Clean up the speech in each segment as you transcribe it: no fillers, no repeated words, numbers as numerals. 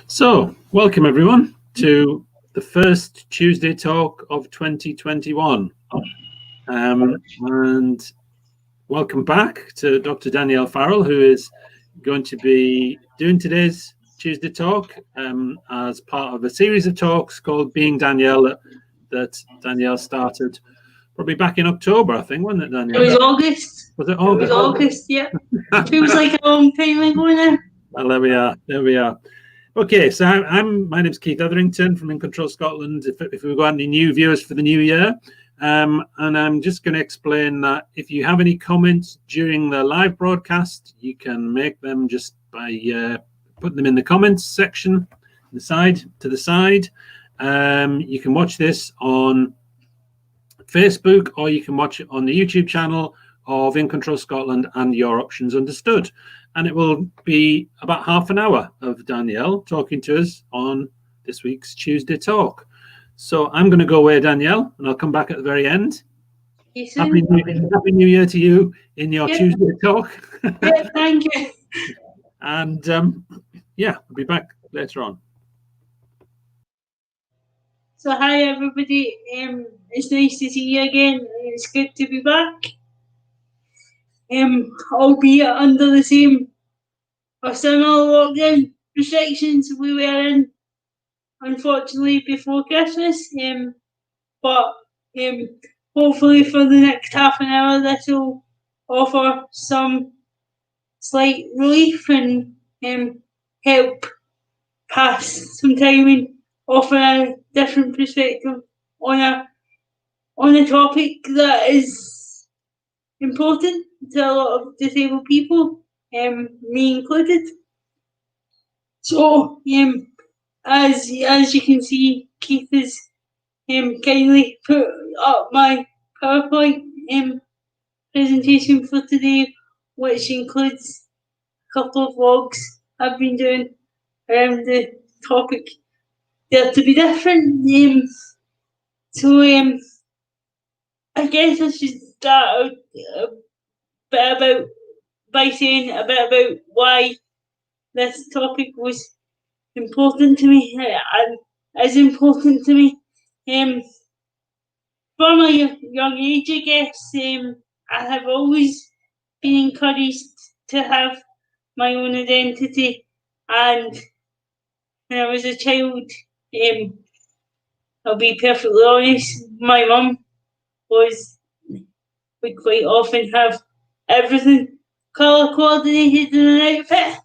So, welcome everyone to the first Tuesday talk of 2021. And welcome back to Dr. Danielle Farrel, who is going to be doing today's Tuesday talk as part of a series of talks called Being Danielle that Danielle started probably back in October, I think, wasn't it, Danielle? It was August. Was it August? It was August, yeah. Feels like a long time ago now. Well, there we are. Okay, so my name's Keith Etherington from In Control Scotland. If we've got any new viewers for the new year, and I'm just going to explain that if you have any comments during the live broadcast, you can make them just by putting them in the comments section, to the side. You can watch this on Facebook, or you can watch it on the YouTube channel of In Control Scotland and Your Options Understood. And it will be about half an hour of Danielle talking to us on this week's Tuesday talk. So I'm going to go away, Danielle, and I'll come back at the very end. Happy New Year to you in your Tuesday talk. Thank you. And I'll be back later on. So hi everybody, it's nice to see you again. It's good to be back. Albeit under the same or similar lockdown restrictions we were in, unfortunately, before Christmas. But hopefully for the next half an hour this will offer some slight relief and help pass some time and offer a different perspective on a topic that is important to a lot of disabled people, me included. So, as you can see, Keith has kindly put up my PowerPoint presentation for today, which includes a couple of vlogs I've been doing around the topic Dare to be different. I guess I should start by saying a bit about why this topic was important to me and is important to me. From a young age, I guess, I have always been encouraged to have my own identity, and when I was a child, I'll be perfectly honest, my mum would quite often have everything colour coordinated in an outfit,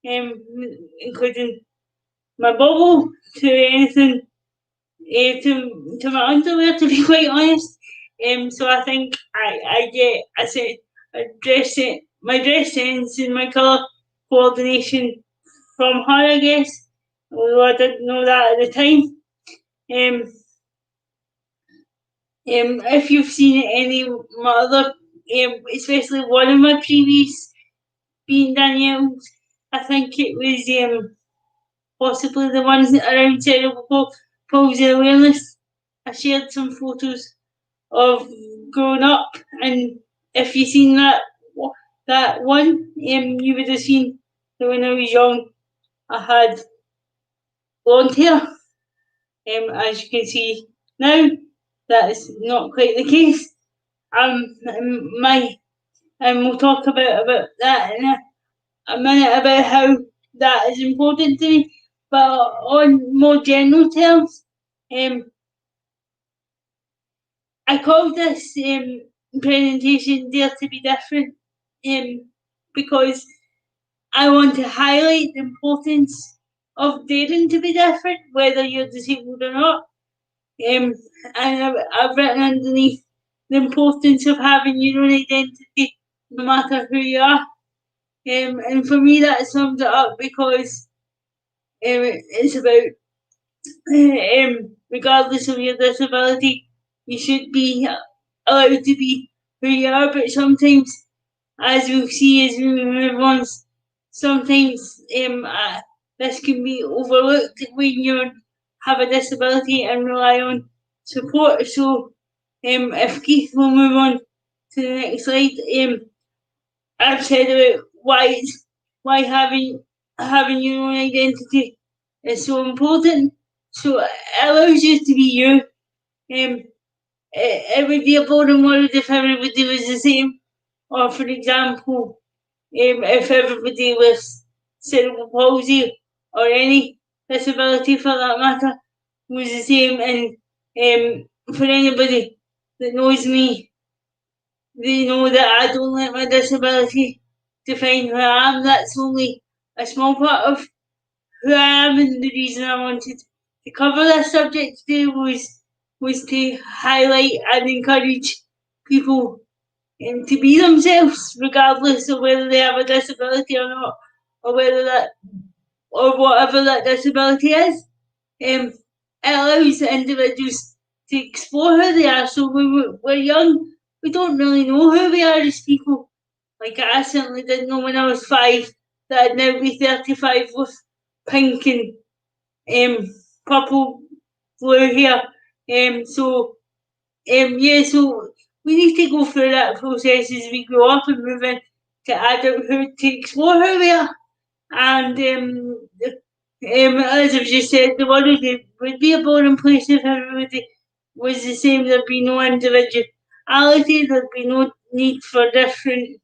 including my bubble to anything, to my underwear, to be quite honest. So I think I get my dress sense and my colour coordination from her, I guess, although I didn't know that at the time. If you've seen any of my other, especially one of my previous Being Danielle, I think it was possibly the ones around cerebral palsy awareness. I shared some photos of growing up, and if you've seen that one, you would have seen that when I was young, I had blonde hair. As you can see now, that is not quite the case. We'll talk about that in a minute, about how that is important to me. But on more general terms, I called this presentation Dare to be Different because I want to highlight the importance of daring to be different, whether you're disabled or not. And I've written underneath the importance of having your own identity, no matter who you are. And for me, that sums it up because it's about, regardless of your disability, you should be allowed to be who you are. But sometimes, as we'll see as we move on, sometimes this can be overlooked when you have a disability and rely on support. So if Keith will move on to the next slide, I've said about why having having your own identity is so important. So it allows you to be you. It would be a boring world if everybody was the same. Or, for example, if everybody with cerebral palsy or any disability for that matter was the same. And for anybody that knows me, they know that I don't let my disability define who I am. That's only a small part of who I am, and the reason I wanted to cover this subject today was to highlight and encourage people to be themselves, regardless of whether they have a disability or not, or whether that or whatever that disability is. It allows individuals to explore who they are. So when we're young, we don't really know who we are as people. Like I certainly didn't know when I was 5 that I'd now be 35 with pink and purple blue hair. So we need to go through that process as we grow up and move into adulthood to explore who we are. And as I've just said, the world would be a boring place if everybody was the same. There'd be no individuality. There'd be no need for different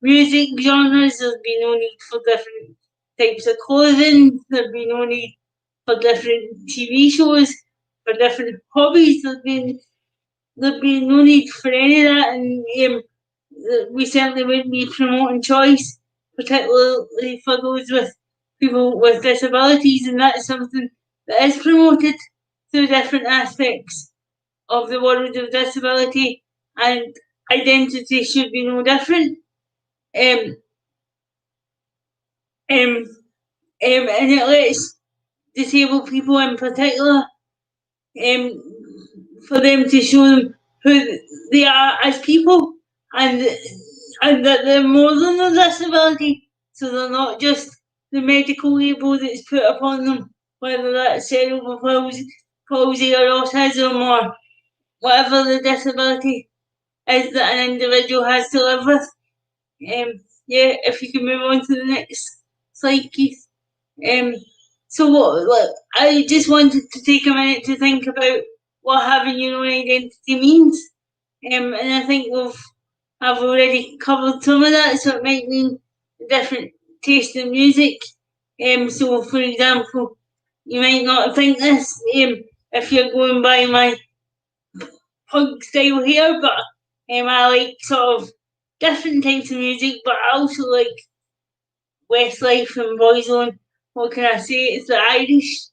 music genres. There'd be no need for different types of clothing. There'd be no need for different TV shows, for different hobbies. There'd be no need for any of that, and we certainly wouldn't be promoting choice, particularly for those with people with disabilities, and that's something that is promoted through different aspects of the world of disability, and identity should be no different. Um, um, and it lets disabled people in particular for them to show them who they are as people, and that they're more than a disability, so they're not just the medical label that's put upon them, whether that's cerebral palsy or autism or whatever the disability is that an individual has to live with. If you can move on to the next slide, Keith. Um, I just wanted to take a minute to think about what having your own identity means. And I think I've already covered some of that, so it might mean different taste in music. So for example, you might not think this if you're going by my punk style here, but I like sort of different types of music, but I also like Westlife and Boyzone. What can I say? It's the Irish.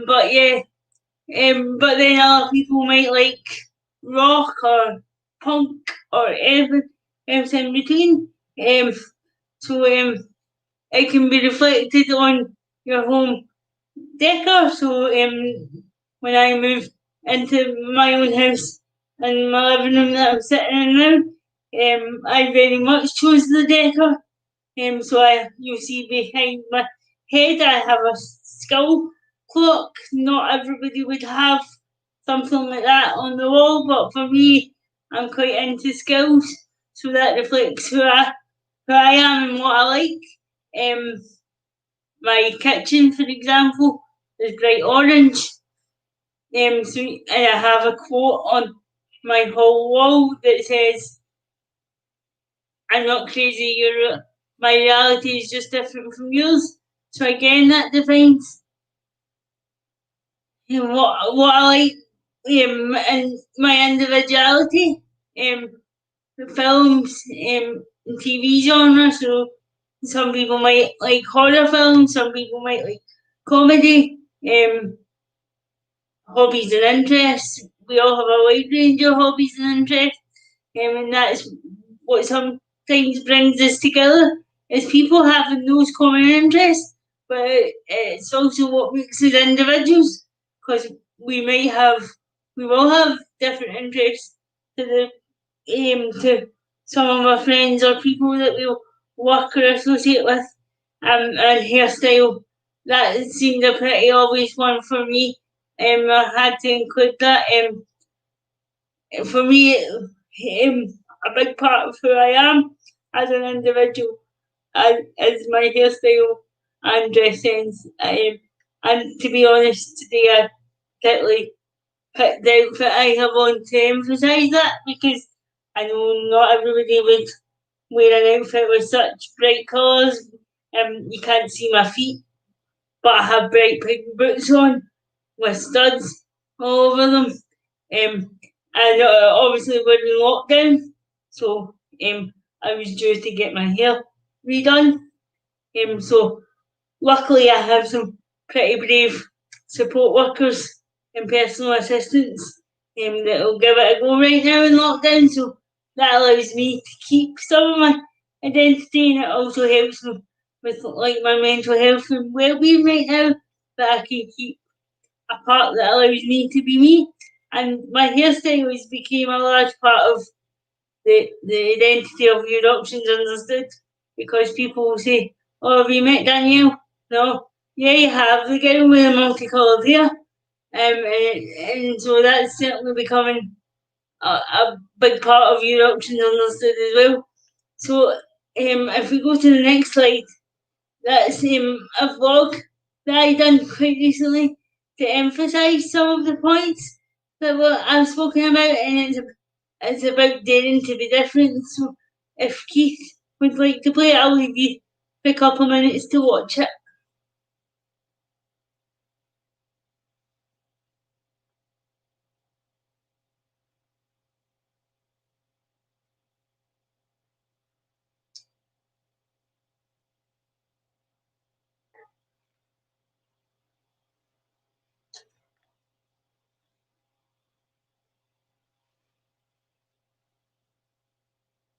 But yeah, but then other people might like rock or punk or everything else in between. So it can be reflected on your home decor. So when I moved into my own house and my living room that I'm sitting in now, I very much chose the decor. So you see behind my head, I have a skull clock. Not everybody would have something like that on the wall, but for me, I'm quite into skulls, so that reflects who I am and what I like. My kitchen, for example, is bright orange. And I have a quote on my whole wall that says, "I'm not crazy. My reality is just different from yours." So again, that defines what I like and my individuality. Films and TV genre. So some people might like horror films. Some people might like comedy. Hobbies and interests. We all have a wide range of hobbies and interests, and that's what sometimes brings us together is people having those common interests. But it's also what makes us individuals, because we will have different interests to to some of our friends or people that we work or associate with. And hairstyle, that seemed a pretty obvious one for me. I had to include that. For me, a big part of who I am as an individual as my hairstyle and dress sense. And to be honest, today I particularly picked the outfit I have on to emphasise that, because I know not everybody would wear an outfit with such bright colours. You can't see my feet, but I have bright pink boots on with studs all over them. And obviously we're in lockdown, so I was due to get my hair redone. So luckily I have some pretty brave support workers and personal assistants that will give it a go right now in lockdown. So that allows me to keep some of my identity, and it also helps me with like my mental health and well-being right now, that I can keep a part that allows me to be me. And my hairstyle has become a large part of the identity of your options understood, because people will say, "Oh, have you met Danielle?" No, yeah, you have, the girl with the multicoloured hair. And so that's certainly becoming a big part of your options understood as well. So if we go to the next slide, that's a vlog that I done quite recently to emphasise some of the points that I've spoken about, and it's about daring to be different. So if Keith would like to play it, I'll leave you for a couple of minutes to watch it.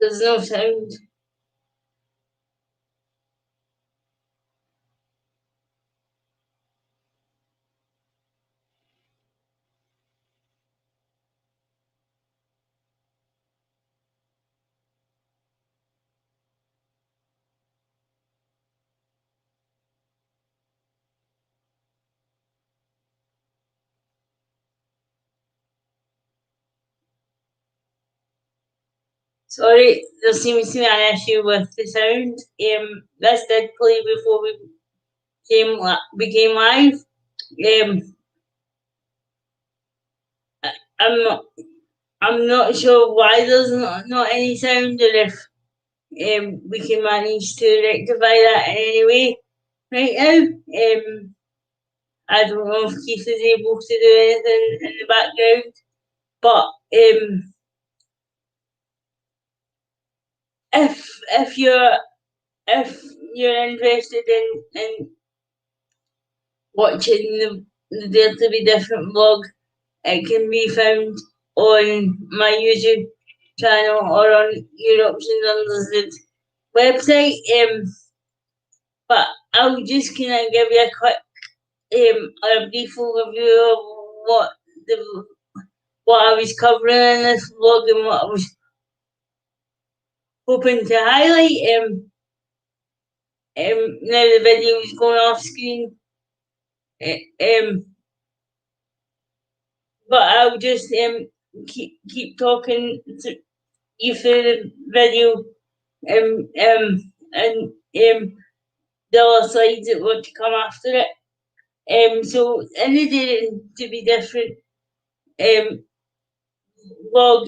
There's no sound. Sorry, there seems to be an issue with the sound. This did play before we became live. I'm I'm not sure why there's not any sound, or if we can manage to rectify that in any way right now. I don't know if Keith is able to do anything in the background, but if you're interested in watching the Dare to Be Different vlog, it can be found on my YouTube channel or on Your Options Understood website. But I'll just kind of give you a quick, a brief overview of what I was covering in this vlog and what I was hoping to highlight. Now the video is going off screen. But I'll just keep talking to you through the video, and the other slides that were to come after it. So in the Daring to Be Different vlog,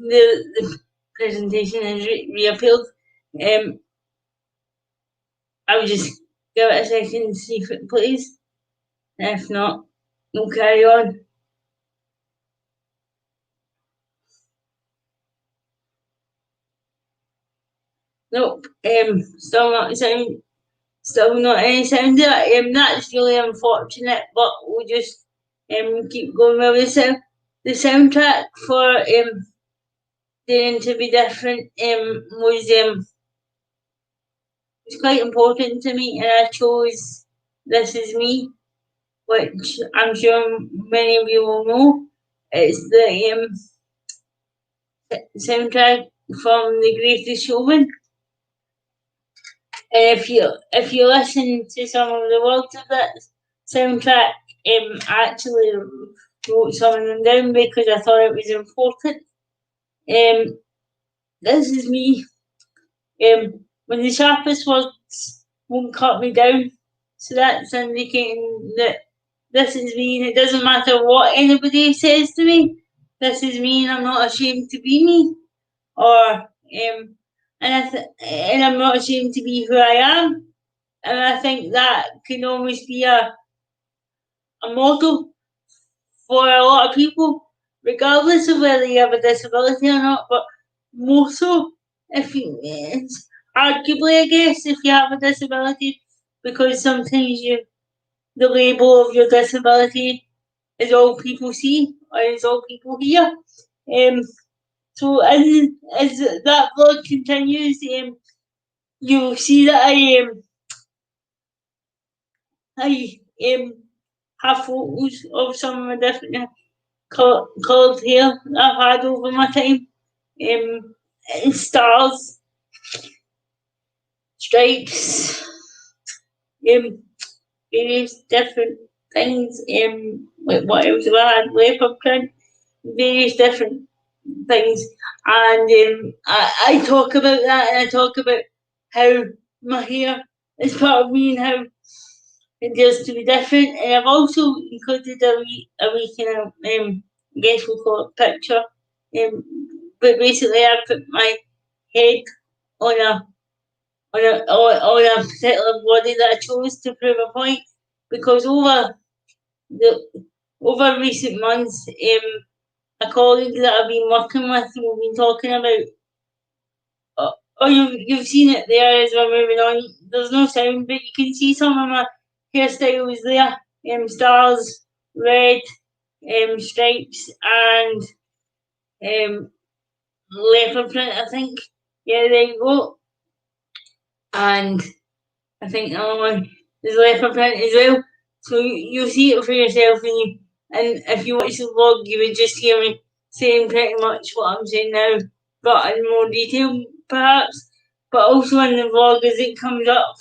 the presentation has reappeared. I'll just give it a second and see if it plays. If not, we'll carry on. Nope. Still not sound. Still not any sound. That's really unfortunate, but we'll just keep going with the soundtrack for Daring to Be Different was quite important to me, and I chose This Is Me, which I'm sure many of you will know. It's the soundtrack from The Greatest Showman. And if you listen to some of the words of that soundtrack, I actually wrote some of them down because I thought it was important. this is me. When the sharpest words won't cut me down, so that's indicating that this is me, and it doesn't matter what anybody says to me. This is me, and I'm not ashamed to be me. Or and I'm not ashamed to be who I am. And I think that can almost be a model for a lot of people, regardless of whether you have a disability or not. But more so, if you, arguably, I guess, if you have a disability, because sometimes the label of your disability is all people see or is all people hear. So as that vlog continues, you'll see that I have photos of some of the different coloured hair that I've had over my time. Stars, stripes, various different things. Like what else have I had? Leopard print, various different things. And I talk about that, and I talk about how my hair is part of me and how it deserves to be different. And I've also included a wee kind of I guess we'll call it picture. But basically I put my head on a particular body that I chose to prove a point, because the over recent months, a colleague that I've been working with, we've been talking about. Oh, you've seen it there as we're moving on. There's no sound, but you can see some of my hairstyles there. Stars, red, stripes, and leopard print, I think. Yeah, there you go. And I think the other one is leopard print as well. So you'll see it for yourself, and if you watch the vlog, you would just hear me saying pretty much what I'm saying now, but in more detail, perhaps. But also in the vlog as it comes up,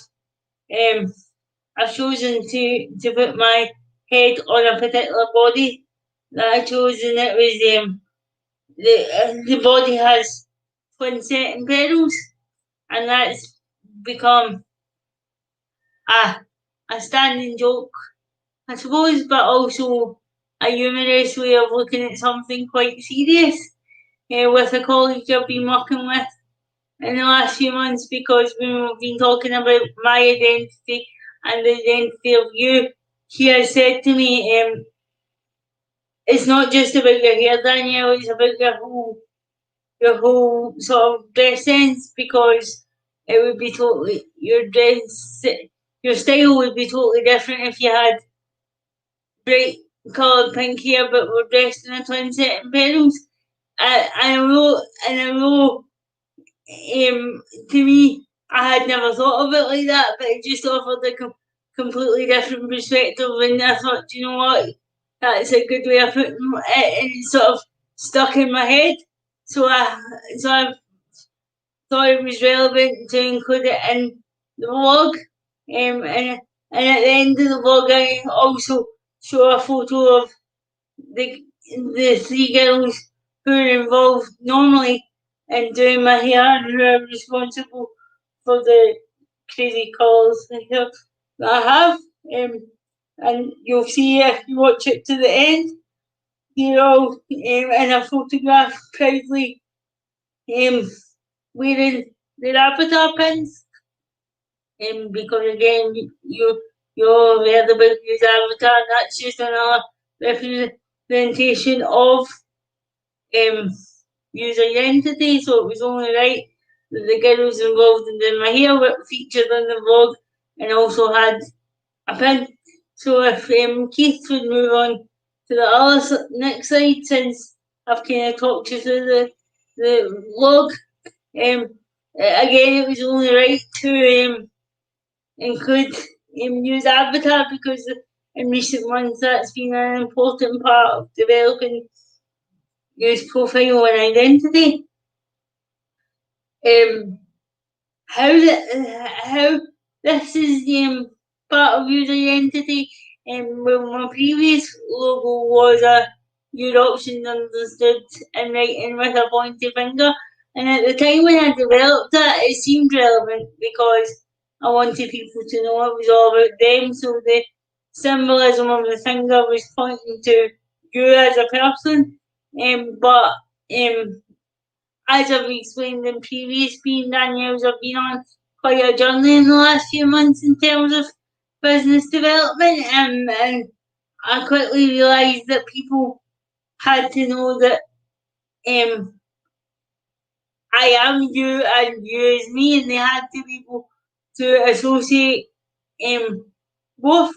I've chosen to put my head on a particular body that I chose, and it was the body has twin setting pedals, and that's become a standing joke, I suppose, but also a humorous way of looking at something quite serious. With a colleague I've been working with in the last few months, because we've been talking about my identity and the identity of you. He has said to me, it's not just about your hair, Danielle, it's about your whole sort of dress sense, because it would be totally your style would be totally different if you had bright coloured pink hair but were dressed in a twin set of pedals. I know, to me, I had never thought of it like that, but it just offered a completely different perspective, and I thought, you know what, that's a good way of putting it, and it sort of stuck in my head. So I thought it was relevant to include it in the vlog. And at the end of the vlog, I also show a photo of the three girls who are involved normally in doing my hair and who are responsible for the crazy colours that I have. And you'll see if you watch it to the end, they're all in a photograph proudly wearing their avatar pins. Because again, you all heard about his avatar, and that's just another representation of user identity. So it was only right that the girls involved in doing my hair were featured in the vlog and also had a pin. So if Keith would move on to the other next slide, since I've kind of talked you through the vlog. Again, it was only right to include use avatar, because in recent months that's been an important part of developing use profile and identity. How this is part of user identity. Well, my previous logo was a your options understood in writing with a pointy finger, And at the time when I developed that, it seemed relevant because I wanted people to know it was all about them. So the symbolism of the finger was pointing to you as a person. But as I've explained in previous Being Danielle's, I've been on quite a journey in the last few months in terms of business development, and I quickly realised that people had to know that I am you and you is me, and they had to be able to associate both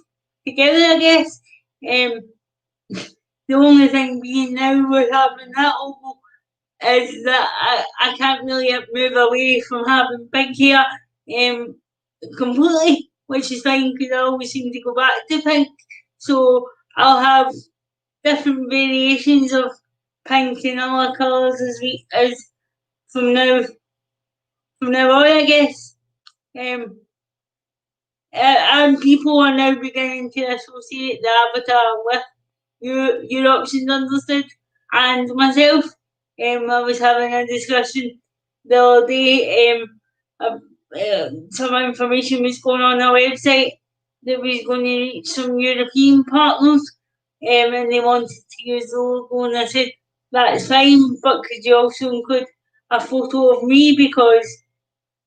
together, I guess. The only thing being now with having that logo is that I can't really move away from having pink hair completely, which is fine because I always seem to go back to pink. So I'll have different variations of pink and other colours as from now on, I guess. And people are now beginning to associate the avatar with your options understood. And myself, I was having a discussion the other day. Some information was going on our website that was going to reach some European partners, and they wanted to use the logo, and I said that's fine, but could you also include a photo of me, because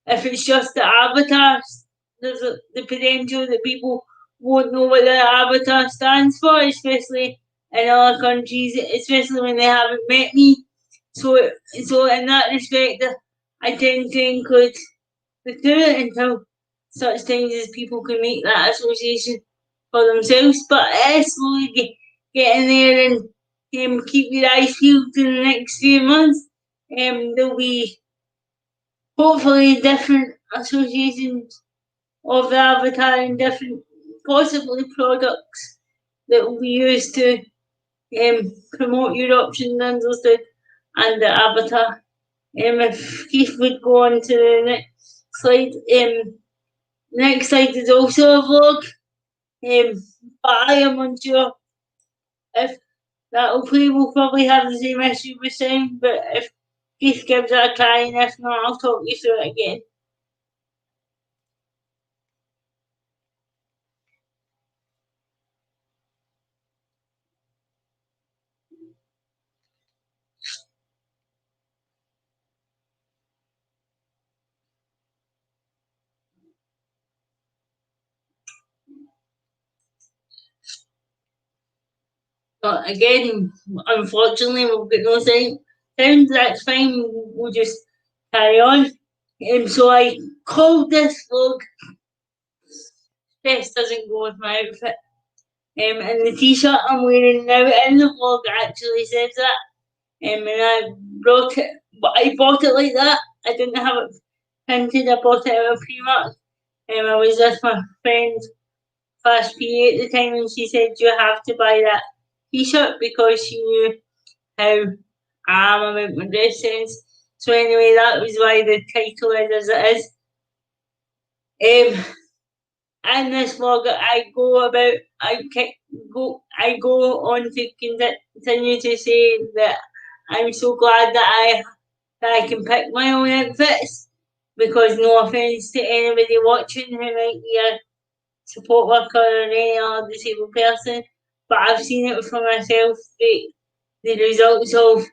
if it's just the avatars, there's the potential that people won't know what the avatar stands for, especially in other countries, especially when they haven't met me. So in that respect, I tend to include the two until such times as people can make that association for themselves. But it is slowly getting there, and keep your eyes peeled in the next few months. There'll be hopefully different associations of the avatar and different possibly products that will be used to promote your options understood and the avatar. If Keith would go on to the next slide. Next slide is also a vlog, but I am unsure if that will play. We'll probably have the same issue with sound, but if Keith gives it a try, and if not, I'll talk you through it again. But again, unfortunately, we've got no sound. That's fine. We'll just carry on. So I called this vlog "Stress Doesn't Go With My Outfit." And the t-shirt I'm wearing now in the vlog actually says that. And I brought it, but I bought it like that. I didn't have it printed. I bought it out of Primark. I was with my friend Flash PA at the time, and she said you have to buy that t-shirt because she knew how I am about my dress sense. So anyway, that was why the title is as it is. In this vlog, I go on to continue to say that I'm so glad that I can pick my own outfits, because no offence to anybody watching who might be a support worker or any other disabled person, but I've seen it for myself, the results of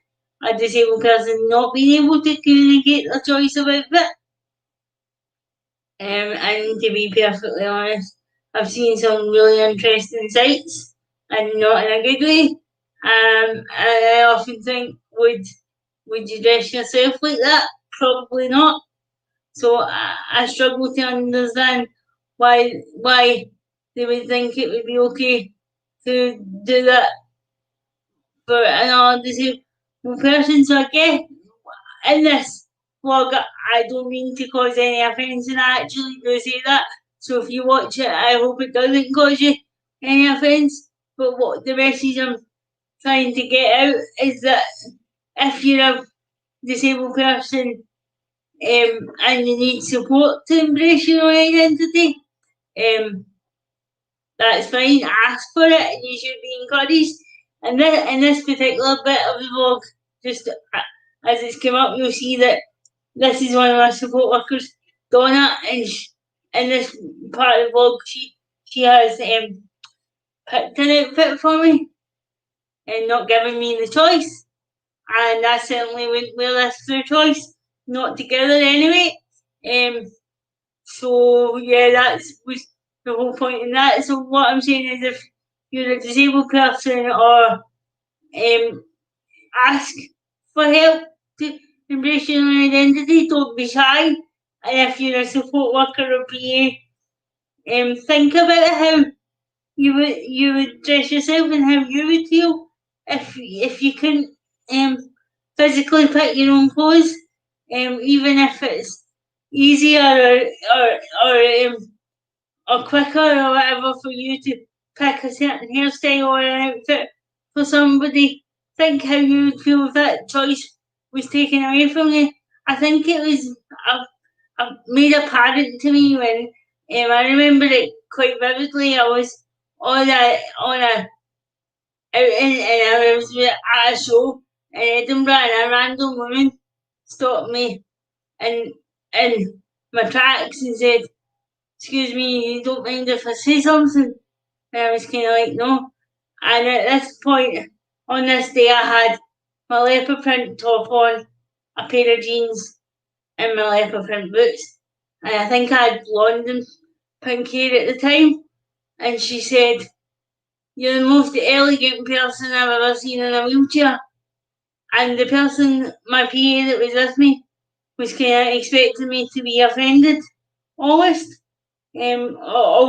a disabled person not being able to communicate their choice of outfit. And to be perfectly honest, I've seen some really interesting sights, and not in a good way. And I often think, would you dress yourself like that? Probably not. So I struggle to understand why they would think it would be okay to do that for another disabled person. So I guess in this vlog, I don't mean to cause any offence, and I actually do say that. So if you watch it, I hope it doesn't cause you any offence. But what the message I'm trying to get out is that if you're a disabled person, and you need support to embrace your own identity, that's fine. Ask for it, and you should be encouraged. And in this particular bit of the vlog, just as it's come up, you'll see that this is one of my support workers, Donna, and in this part of the vlog, she has picked an outfit for me and not given me the choice, and I certainly wouldn't wear this through choice, not together anyway. So yeah, was the whole point in that. So what I'm saying is, if you're a disabled person or ask for help to embrace your own identity, don't be shy. And if you're a support worker or PA, think about how you would dress yourself and how you would feel if you couldn't physically pick your own clothes, even if it's easier or quicker or whatever for you to pick a certain hairstyle or an outfit for somebody. Think how you would feel if that choice was taken away from you. I think it was made apparent to me when I remember it quite vividly. I was on a and I was at a show in Edinburgh, and a random woman stopped me in my tracks and said, "Excuse me, you don't mind if I say something?" And I was kind of like, "No." And at this point, on this day, I had my leopard print top on, a pair of jeans, and my leopard print boots. And I think I had blonde and pink hair at the time. And she said, "You're the most elegant person I've ever seen in a wheelchair." And the person, my PA that was with me, was kind of expecting me to be offended, almost. I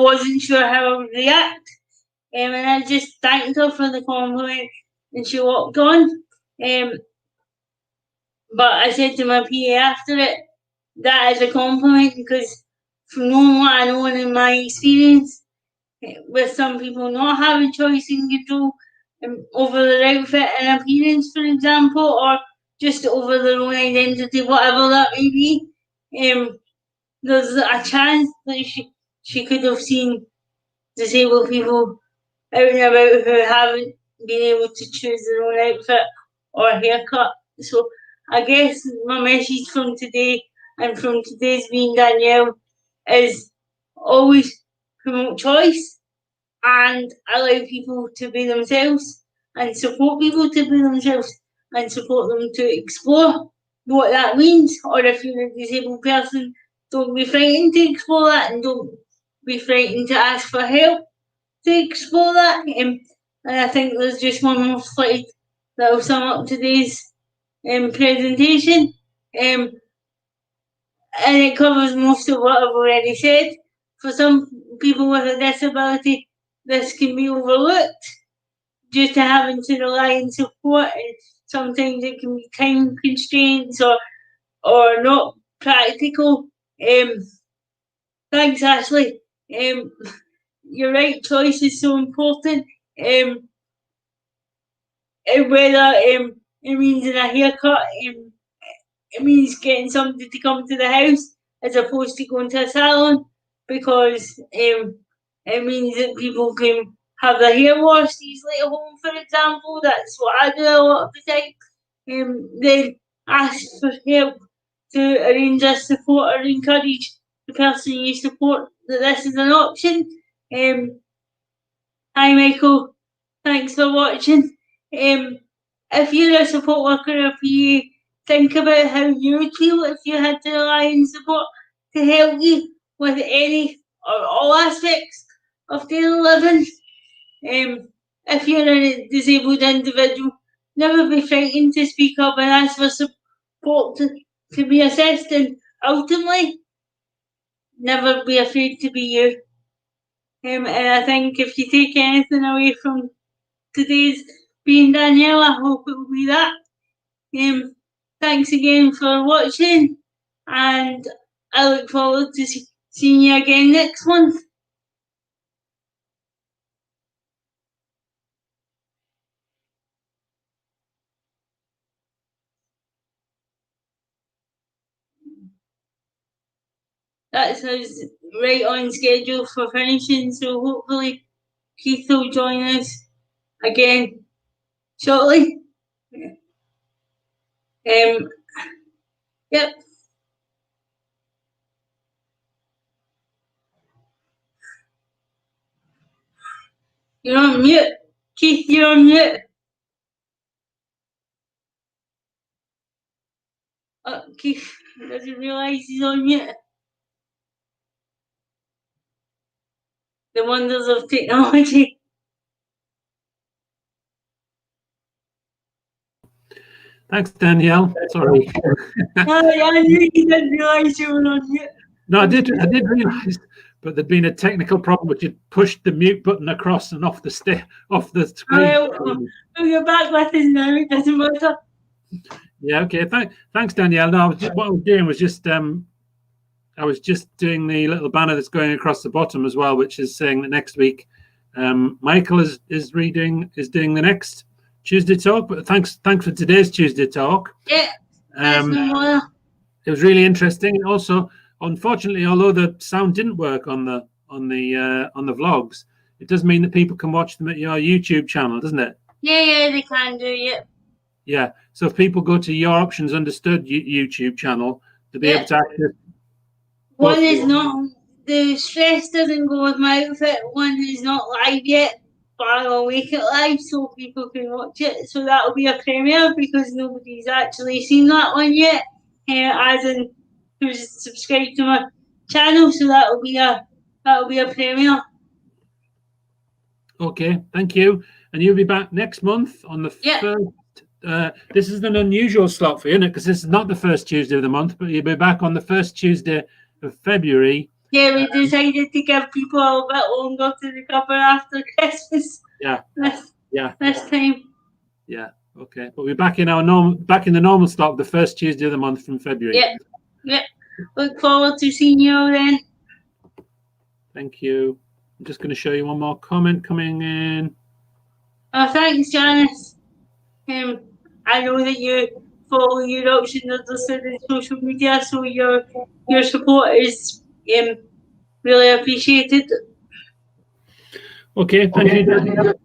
wasn't sure how I would react. And I just thanked her for the compliment, and she walked on. But I said to my PA after it, that is a compliment, because from knowing what I know and in my experience, with some people not having choice and control over their outfit and appearance, for example, or just over their own identity, whatever that may be, there's a chance that she could have seen disabled people out and about who haven't been able to choose their own outfit or haircut. So I guess my message from today and from today's Being Danielle is always promote choice and allow people to be themselves and support people to be themselves and support them to explore what that means. Or if you're a disabled person, don't be frightened to explore that, and don't be frightened to ask for help to explore that. And I think there's just one more slide that will sum up today's presentation. And it covers most of what I've already said. For some people with a disability, this can be overlooked due to having to rely on support, and sometimes it can be time constraints or not practical. Thanks, Ashley. Your right choice is so important. Whether it means in a haircut, it means getting somebody to come to the house as opposed to going to a salon, because it means that people can have their hair washed easily at home, for example. That's what I do a lot of the time. Then ask for help to arrange a support or encourage the person you support that this is an option. Hi Michael, thanks for watching. If you're a support worker or PA, think about how you would feel if you had to rely on support to help you with any or all aspects of daily living. If you're a disabled individual, never be frightened to speak up and ask for support to be assessed, and ultimately, never be afraid to be you. And I think if you take anything away from today's Being Danielle, I hope it will be that. Thanks again for watching, and I look forward to seeing you again next month. That's us right on schedule for finishing, so hopefully Keith will join us again shortly. Yep. You're on mute. Keith, you're on mute. Keith doesn't realise he's on mute. The wonders of technology. Thanks, Danielle. Sorry. I knew you didn't realise you were on mute. No, I did realise, but there'd been a technical problem which had pushed the mute button across and off the screen. You're back with us now. It doesn't matter. Yeah. Okay. Thanks, Danielle. No, what I was doing was just I was just doing the little banner that's going across the bottom as well, which is saying that next week Michael is doing the next Tuesday talk. But thanks for today's Tuesday talk. Yeah. It was really interesting. And also, unfortunately, although the sound didn't work on the vlogs, it does mean that people can watch them at your YouTube channel, doesn't it? Yeah, they can do. Yeah. Yeah. So if people go to Your Options Understood YouTube channel, they'll be able to access. One is not, the stress doesn't go with my outfit. One is not live yet, but I'll make it live so people can watch it. So that'll be a premiere because nobody's actually seen that one yet, as in who's subscribed to my channel. So that'll be a premiere. Okay, thank you. And you'll be back next month on the 1st. This is an unusual slot for you, isn't it? Because this is not the first Tuesday of the month, but you'll be back on the first Tuesday of February. Yeah, we decided to give people a little bit longer to recover after Christmas. Yeah. This time. Yeah. Okay. But we're back in the normal slot, the first Tuesday of the month from February. Yeah. Look forward to seeing you all then. Thank you. I'm just going to show you one more comment coming in. Oh, thanks, Janice. I know that you follow Your Options Understood in social media, so your support is really appreciated. Okay, thank you.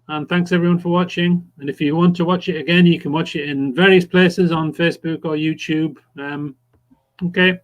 And thanks everyone for watching. And if you want to watch it again, you can watch it in various places on Facebook or YouTube. Okay.